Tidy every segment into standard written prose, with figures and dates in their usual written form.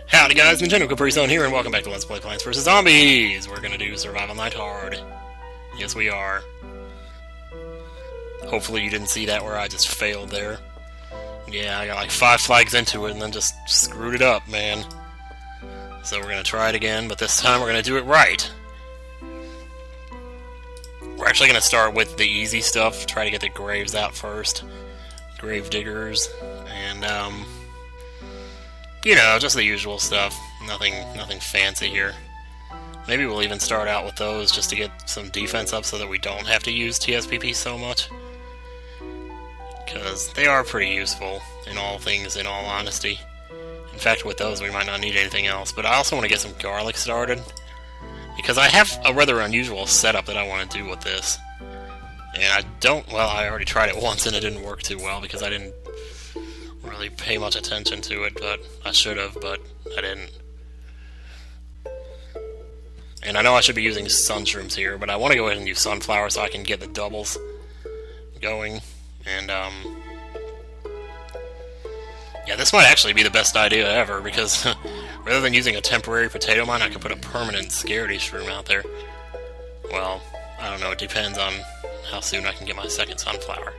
Howdy guys, NintendoCapriSun here, and welcome back to Let's Play Plants vs. Zombies! We're gonna do Survival Night Hard. Yes, we are. Hopefully you didn't see that where I just failed there. Yeah, I got like 5 flags into it and then just screwed it up, man. So we're gonna try it again, but this time we're gonna do it right. We're actually gonna start with the easy stuff, try to get the graves out first. Grave diggers, and you know, just the usual stuff. Nothing fancy here. Maybe we'll even start out with those just to get some defense up so that we don't have to use TSPP so much. Because they are pretty useful in all things, in all honesty. In fact, with those we might not need anything else. But I also want to get some garlic started. Because I have a rather unusual setup that I want to do with this. And I don't, well, I already tried it once and it didn't work too well because I didn't really pay much attention to it, but I should have, but I didn't. And I know I should be using sunshrooms here, but I want to go ahead and use sunflower so I can get the doubles going. And yeah, this might actually be the best idea ever, because rather than using a temporary potato mine, I could put a permanent scaredy shroom out there. Well, I don't know, it depends on how soon I can get my second sunflower.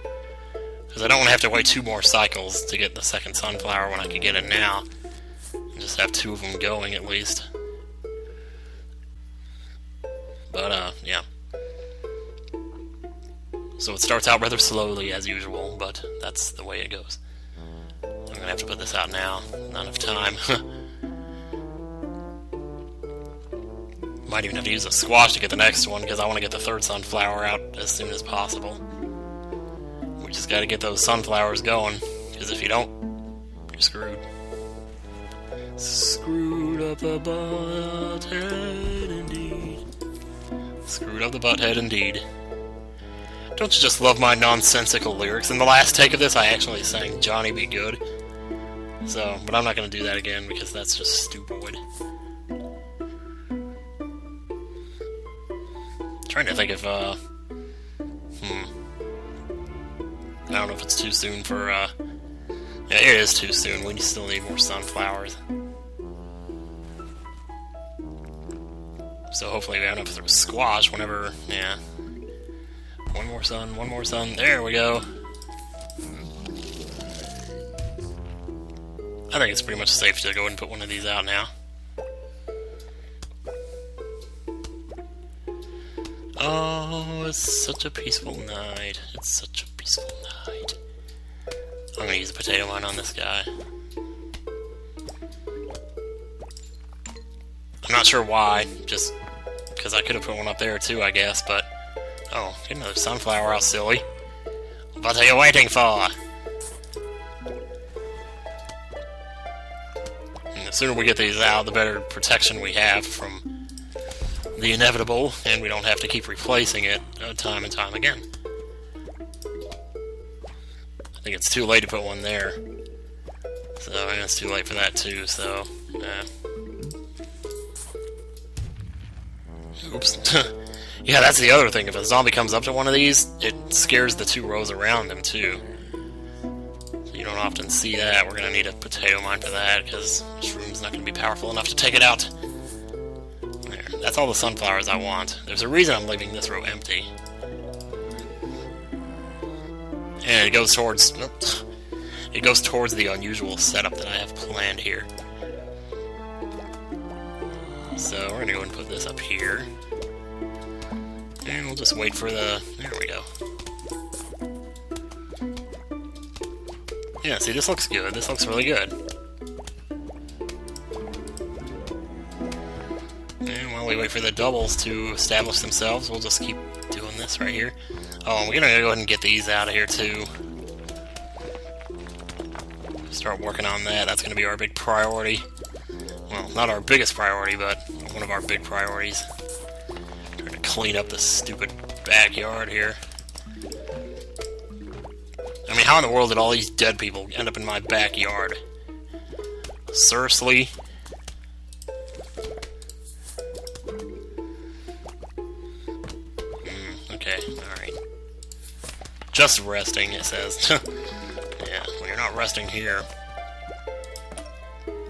Because I don't want to have to wait 2 more cycles to get the second sunflower when I can get it now. And just have 2 of them going at least. But, yeah. So it starts out rather slowly as usual, but that's the way it goes. I'm going to have to put this out now. Not enough time. Might even have to use a squash to get the next one, because I want to get the third sunflower out as soon as possible. We just gotta get those sunflowers going, because if you don't, you're screwed. Screwed up the butthead indeed. Screwed up the butthead indeed. Don't you just love my nonsensical lyrics? In the last take of this, I actually sang Johnny Be Good. So, but I'm not gonna do that again, because that's just stupid. Trying to think if, I don't know if it's too soon for, yeah, it is too soon. We still need more sunflowers. So hopefully we have enough for squash whenever, yeah. One more sun, there we go. I think it's pretty much safe to go ahead and put one of these out now. Oh, it's such a peaceful night. It's such a peaceful night. I'm gonna use a potato mine on this guy. I'm not sure why, just because I could have put one up there too, I guess, but... Oh, get another sunflower out, silly. What are you waiting for? And the sooner we get these out, the better protection we have from the inevitable, and we don't have to keep replacing it time and time again. I think it's too late to put one there. So, and it's too late for that too, so, Oops. Yeah, that's the other thing. If a zombie comes up to one of these, it scares the 2 rows around him too. So you don't often see that. We're gonna need a potato mine for that, because shroom's not gonna be powerful enough to take it out. There. That's all the sunflowers I want. There's a reason I'm leaving this row empty. And it goes towards... Oops, it goes towards the unusual setup that I have planned here. So we're gonna go and put this up here. And we'll just wait for the... There we go. Yeah, see, this looks good. This looks really good. And while we wait for the doubles to establish themselves, we'll just keep doing this right here. Oh, and we're gonna go ahead and get these out of here too. Start working on that. That's gonna be our big priority. Well, not our biggest priority, but one of our big priorities. Trying to clean up this stupid backyard here. I mean, how in the world did all these dead people end up in my backyard? Seriously? Okay, alright. Just resting, it says. Yeah, well, you're not resting here.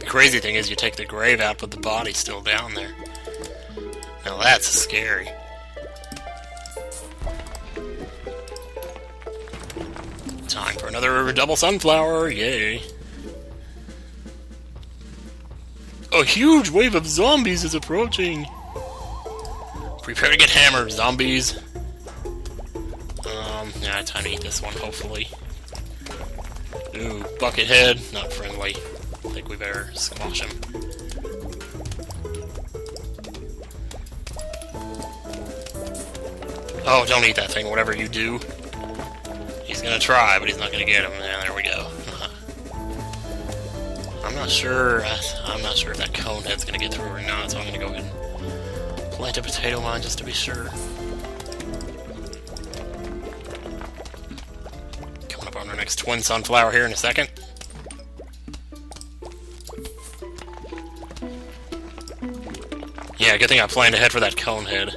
crazy thing is you take the grave out, but the body's still down there. Now that's scary. Time for another double sunflower, yay. A huge wave of zombies is approaching. Prepare to get hammered, zombies. Yeah, time to eat this one, hopefully. Ooh, Buckethead, not friendly. I think we better squash him. Oh, don't eat that thing, whatever you do. He's gonna try, but he's not gonna get him. Yeah, there we go. I'm not sure if that cone head's gonna get through or not, so I'm gonna go ahead and plant a potato mine just to be sure. Coming up on our next twin sunflower here in a second. Yeah, good thing I planned ahead for that cone head.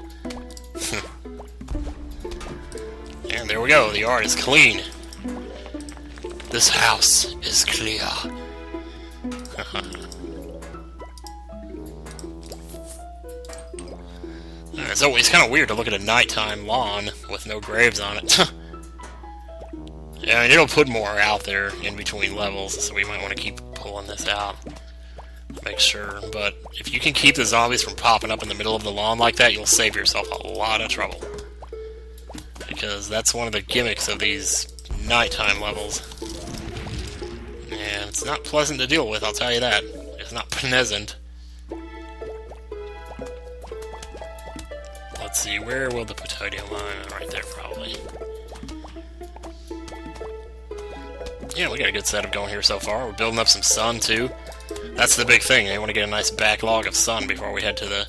And there we go, the yard is clean. This house is clear. It's always kind of weird to look at a nighttime lawn with no graves on it. Yeah, I mean, it'll put more out there in between levels, so we might want to keep pulling this out. Make sure, but if you can keep the zombies from popping up in the middle of the lawn like that, you'll save yourself a lot of trouble. Because that's one of the gimmicks of these nighttime levels. And it's not pleasant to deal with, I'll tell you that. It's not pleasant. Let's see, where will the potato mine? Right there, probably. Yeah, we got a good setup going here so far. We're building up some sun, too. That's the big thing. I want to get a nice backlog of sun before we head to the...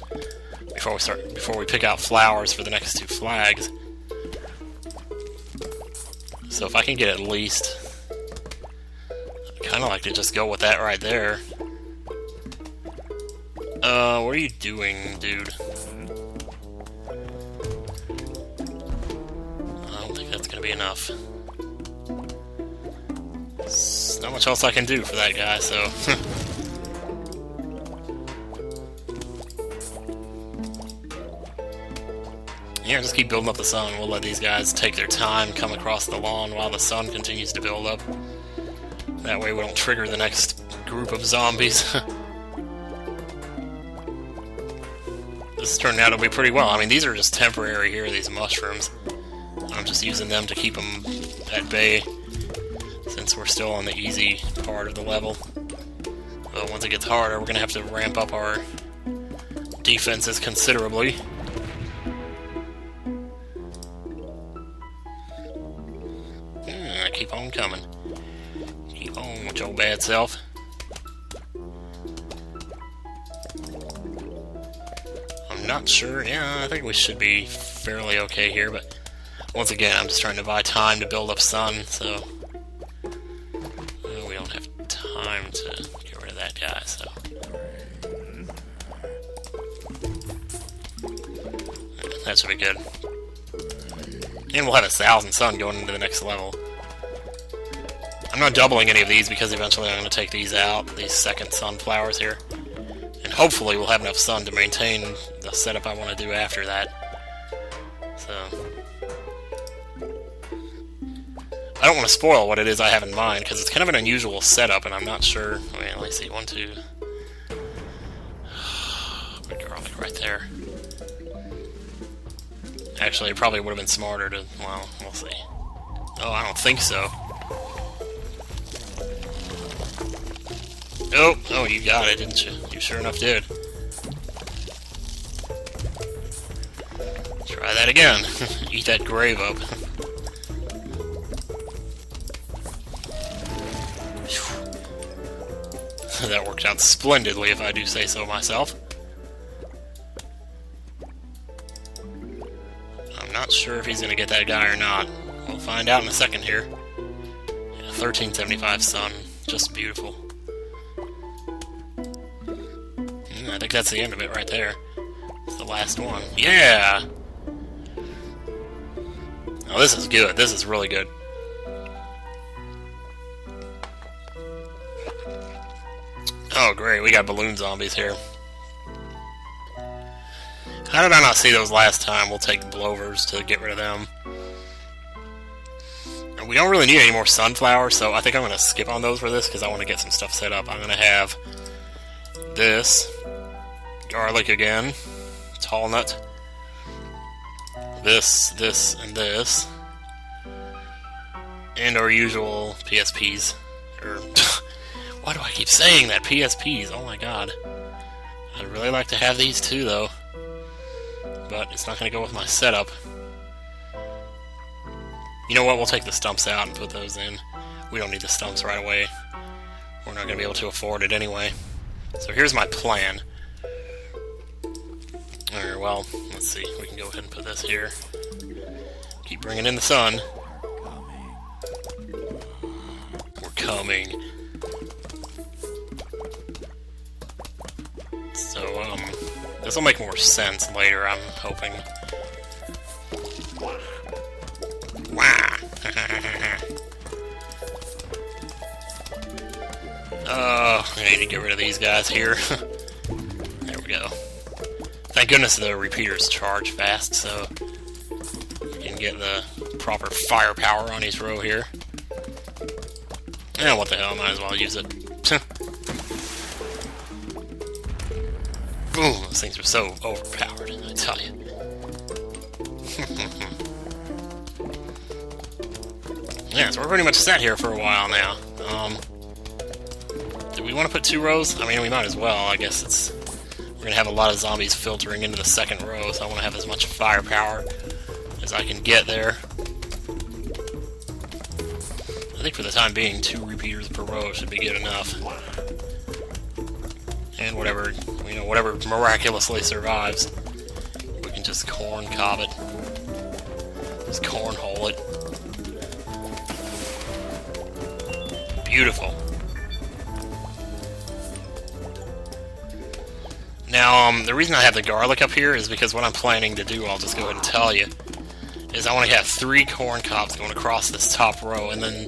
Before we pick out flowers for the next two flags. So if I can get at least... I'd kind of like to just go with that right there. What are you doing, dude? I don't think that's gonna be enough. There's not much else I can do for that guy, so... Yeah, just keep building up the sun. We'll let these guys take their time, come across the lawn while the sun continues to build up. That way we don't trigger the next group of zombies. This is turning out to be pretty well. I mean, these are just temporary here, these mushrooms. I'm just using them to keep them at bay, since we're still on the easy part of the level. But once it gets harder, we're going to have to ramp up our defenses considerably. Keep on coming. Keep on with your bad self. I'm not sure. Yeah, I think we should be fairly okay here, but once again, I'm just trying to buy time to build up sun, so we don't have time to get rid of that guy, so that should be good. And we'll have 1,000 sun going into the next level. I'm not doubling any of these because eventually I'm going to take these out, these second sunflowers here. And hopefully we'll have enough sun to maintain the setup I want to do after that. So... I don't want to spoil what it is I have in mind, because it's kind of an unusual setup, and I'm not sure... I mean, let me see, 1, 2... Put garlic right there. Actually, it probably would have been smarter to... Well, we'll see. Oh, I don't think so. Oh, you got it, didn't you? You sure enough did. Try that again. Eat that grave up. That worked out splendidly, if I do say so myself. I'm not sure if he's going to get that guy or not. We'll find out in a second here. Yeah, 1375 sun. Just beautiful. I think that's the end of it right there. It's the last one. Yeah! Oh, this is good. This is really good. Oh, great, we got balloon zombies here. How did I not see those last time? We'll take blowers to get rid of them. And we don't really need any more sunflowers, so I think I'm going to skip on those for this because I want to get some stuff set up. I'm going to have this, garlic again, tall nut, this, and this, and our usual PSPs. Or, why do I keep saying that? PSPs, oh my god. I'd really like to have these too, though. But it's not going to go with my setup. You know what, we'll take the stumps out and put those in. We don't need the stumps right away. We're not going to be able to afford it anyway. So here's my plan. Alright, well, let's see. We can go ahead and put this here. Keep bringing in the sun. We're coming. So, this will make more sense later, I'm hoping. Wah! Oh, I need to get rid of these guys here. There we go. Thank goodness the repeaters charge fast, so we can get the proper firepower on each row here. And what the hell, might as well use it. Boom, those things are so overpowered, I tell you. Yeah, so we're pretty much set here for a while now. Do we want to put 2 rows? I mean, we might as well. I guess it's... We're going to have a lot of zombies filtering into the second row, so I want to have as much firepower as I can get there. I think for the time being, 2 repeaters per row should be good enough. And whatever, you know, whatever miraculously survives, we can just corn cob it. Just cornhole it. Beautiful. Now, the reason I have the garlic up here is because what I'm planning to do, I'll just go ahead and tell you, is I want to have 3 corn cobs going across this top row, and then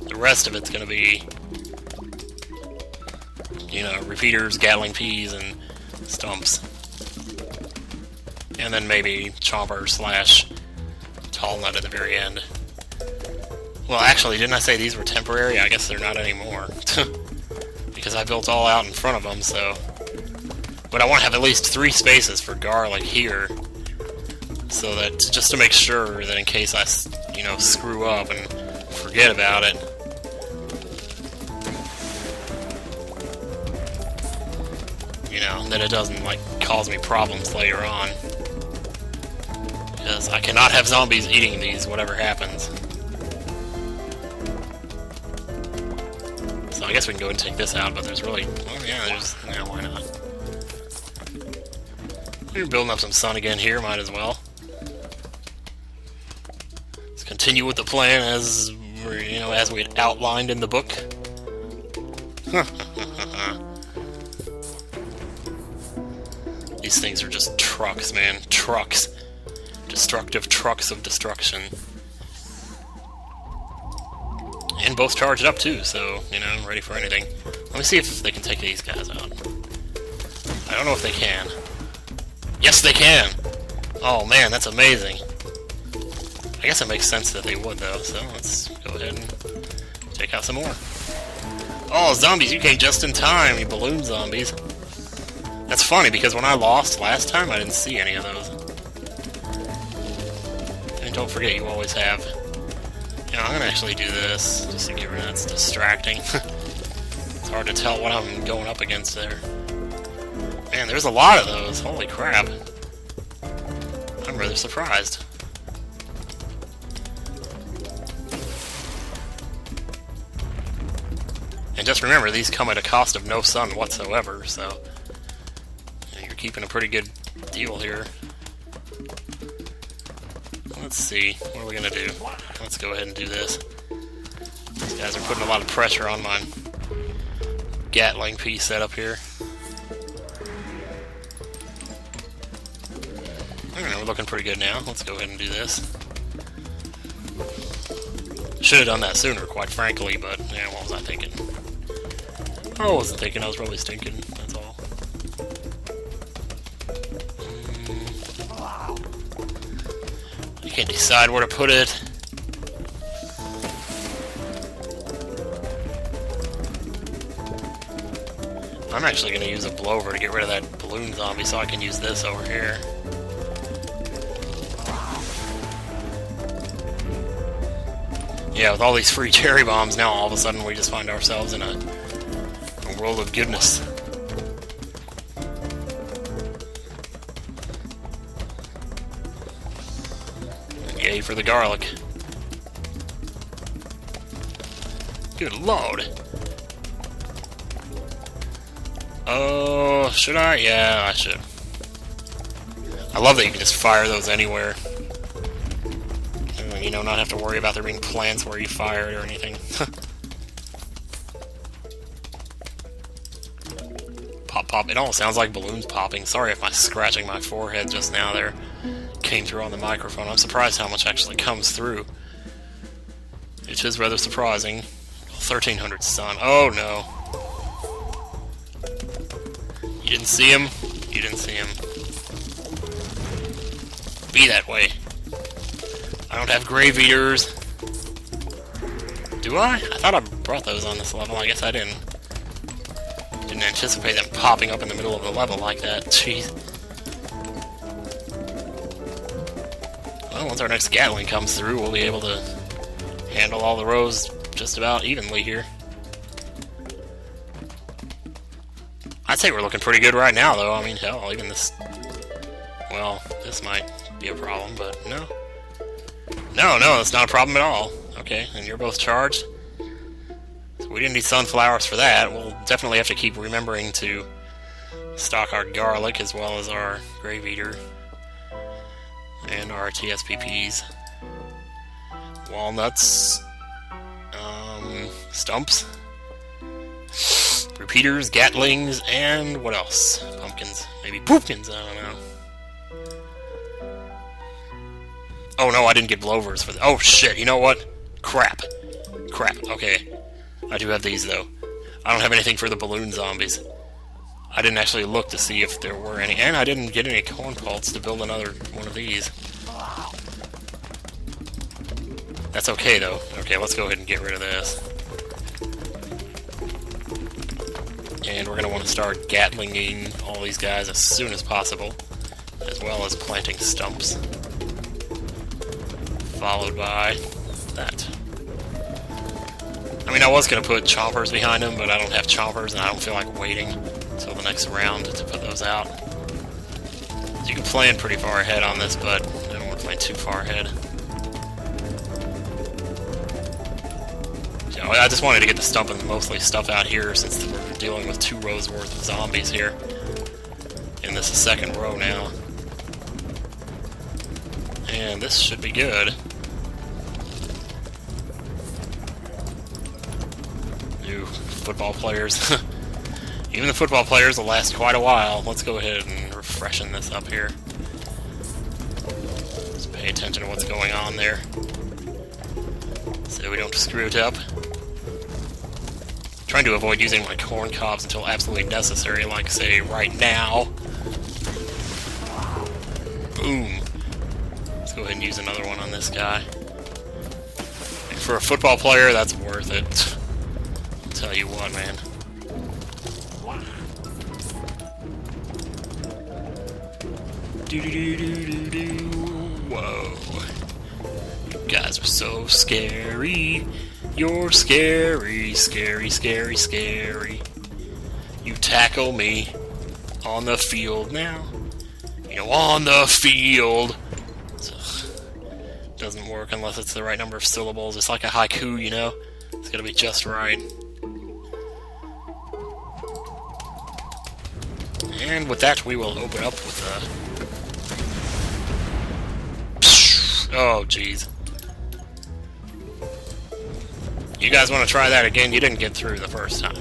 the rest of it's going to be, you know, repeaters, Gatling peas, and stumps. And then maybe chomper / tall nut at the very end. Well, actually, didn't I say these were temporary? I guess they're not anymore. Because I built all out in front of them, so... But I want to have at least 3 spaces for garlic here, so that, just to make sure that in case I, you know, screw up and forget about it, you know, that it doesn't, like, cause me problems later on. Because I cannot have zombies eating these, whatever happens. So I guess we can go ahead and take this out, but there's really... Oh yeah, there's... Yeah, why not? We're building up some sun again here, might as well. Let's continue with the plan as, you know, as we had outlined in the book. These things are just trucks, man. Trucks. Destructive trucks of destruction. And both charged up too, so, you know, ready for anything. Let me see if they can take these guys out. I don't know if they can. Yes, they can! Oh man, that's amazing. I guess it makes sense that they would, though, so let's go ahead and take out some more. Oh, zombies, you came just in time, you balloon zombies. That's funny, because when I lost last time, I didn't see any of those. And don't forget, you always have... You know, I'm gonna actually do this, just to get rid of that. It's distracting. It's hard to tell what I'm going up against there. Man, there's a lot of those. Holy crap. I'm rather surprised. And just remember, these come at a cost of no sun whatsoever, so... You know, you're keeping a pretty good deal here. Let's see. What are we gonna do? Let's go ahead and do this. These guys are putting a lot of pressure on my Gatling piece setup here. Alright, we're looking pretty good now. Let's go ahead and do this. Should have done that sooner, quite frankly, but yeah, what was I thinking? I wasn't thinking, I was probably stinking, that's all. You can't decide where to put it. I'm actually going to use a blower to get rid of that balloon zombie so I can use this over here. Yeah, with all these free cherry bombs now, all of a sudden we just find ourselves in a world of goodness. Yay for the garlic. Good lord. Oh, should I? Yeah, I should. I love that you can just fire those anywhere. And, you know, not have to worry about there being plants where you fire it or anything. Pop, pop. It almost sounds like balloons popping. Sorry if my scratching my forehead just now there came through on the microphone. I'm surprised how much actually comes through. It is rather surprising. 1300 sun. Oh no. You didn't see him? You didn't see him. Be that way. I don't have grave eaters. Do I? I thought I brought those on this level. I guess I didn't. Didn't anticipate them popping up in the middle of the level like that. Jeez. Well, once our next Gatling comes through, we'll be able to handle all the rows just about evenly here. I'd say we're looking pretty good right now, though. I mean, hell, even this... Well, this might be a problem, but no. No, that's not a problem at all. Okay, and you're both charged. So we didn't need sunflowers for that. We'll definitely have to keep remembering to stock our garlic as well as our grave eater and our TSPPs. Walnuts. Stumps. Repeaters, Gatlings, and what else? Pumpkins. Maybe poopkins, I don't know. Oh no, I didn't get blowers for that. Oh shit, you know what? Crap. Okay. I do have these though. I don't have anything for the balloon zombies. I didn't actually look to see if there were any, and I didn't get any corn pulps to build another one of these. That's okay though. Okay, let's go ahead and get rid of this. And we're going to want to start Gatlinging all these guys as soon as possible, as well as planting stumps. Followed by that. I mean, I was going to put choppers behind them, but I don't have choppers, and I don't feel like waiting until the next round to put those out. So you can plan pretty far ahead on this, but I don't want to plan too far ahead. I just wanted to get the stump and mostly stuff out here since we're dealing with 2 rows worth of zombies here. And this is second row now. And this should be good. New football players. Even the football players will last quite a while. Let's go ahead and refreshen this up here. Just pay attention to what's going on there, so we don't screw it up. Trying to avoid using my corn cobs until absolutely necessary, like, say, right now. Boom. Let's go ahead and use another one on this guy. And for a football player, that's worth it. I'll tell you what, man. Do-do-do-do-do-do. Whoa. You guys are so scary. You're scary, scary, scary, scary. You tackle me on the field now. You know, on the field. So, doesn't work unless it's the right number of syllables. It's like a haiku, you know? It's gotta be just right. And with that, we will open up with a... Oh, jeez. You guys want to try that again? You didn't get through the first time.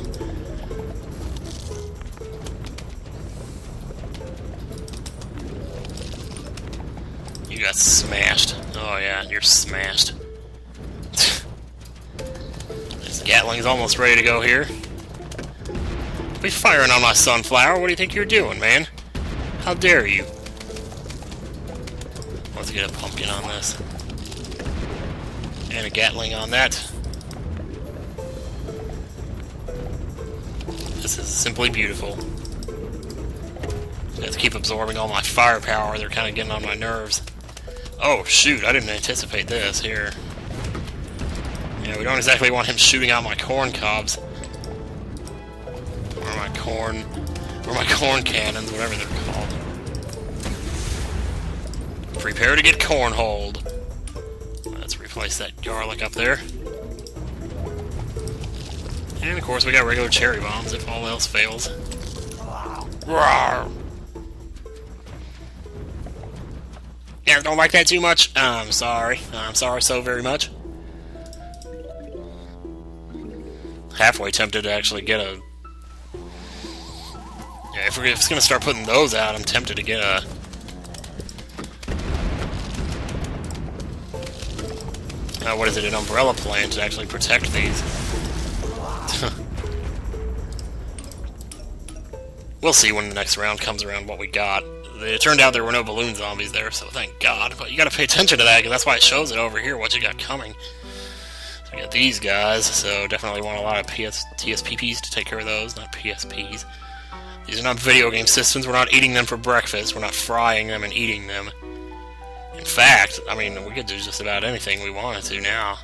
You got smashed. Oh yeah, you're smashed. This Gatling's almost ready to go here. Be firing on my sunflower. What do you think you're doing, man? How dare you? Let's get a pumpkin on this. And a Gatling on that. This is simply beautiful. I have to keep absorbing all my firepower. They're kind of getting on my nerves. Oh, shoot. I didn't anticipate this. Here. Yeah, we don't exactly want him shooting out my corn cobs. Or my corn cannons, whatever they're called. Prepare to get cornholed. Let's replace that garlic up there. And of course we got regular cherry bombs if all else fails. Rawr. Yeah, don't like that too much? I'm sorry. I'm sorry so very much. Halfway tempted to actually get a... Yeah, if it's gonna start putting those out, I'm tempted to get a... what is it, an umbrella plant to actually protect these. We'll see when the next round comes around what we got. It turned out there were no balloon zombies there, so thank God. But you gotta pay attention to that, because that's why it shows it over here, what you got coming. So we got these guys, so definitely want a lot of TSPPs to take care of those, not PSPs. These are not video game systems, we're not eating them for breakfast, we're not frying them and eating them. In fact, I mean, we could do just about anything we wanted to now.